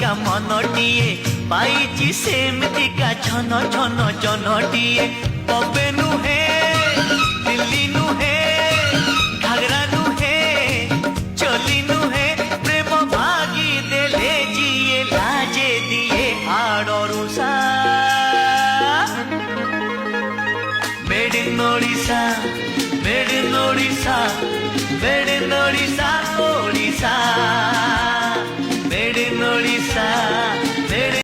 का मनटिए पाइची सेमतिका छन छन जनटिए बबे नुहे दिल्ली नुहे घाघरा नुहे चली नुहे प्रेम भागी देले जिए लाजे दिए आड़रुषा मेड इन ओडिशा